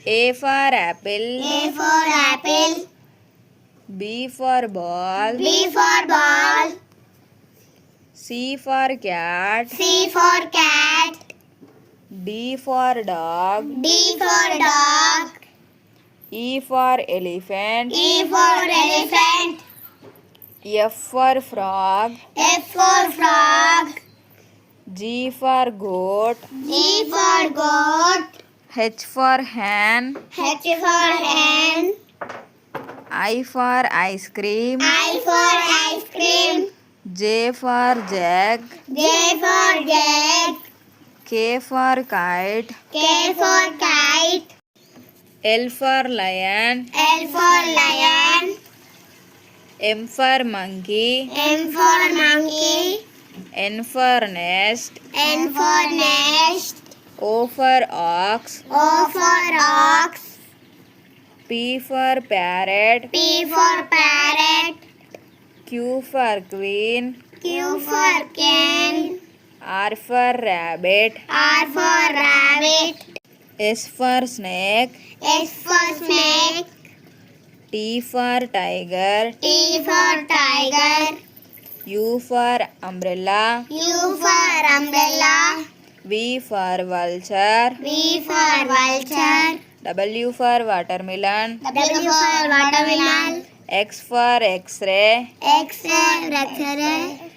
A for apple. A for apple. B for ball. B for ball. C for cat. C for cat. D for dog. D for dog. E for elephant. E for elephant. F for frog. F for frog. G for goat. G for goat. H for hen. H for hen. I for ice cream. I for ice cream. J for jag. J for jag. K for kite. K for kite. L for lion. L for lion. M for monkey. M for monkey. N for nest. N for nest. O for ox. O for ox. P for parrot. P for parrot. Q for queen. Q for king. R for rabbit. R for rabbit. S for snake. S for snake. T for tiger. T for tiger. U for umbrella. U for umbrella. V for vulture. V for vulture. W for watermelon. W for watermelon. X for x-ray. X for X-ray.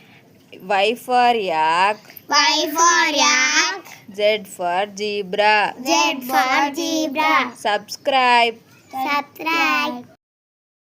Y for yak. Y for yak. Z for zebra. Z for zebra. Subscribe. Subscribe.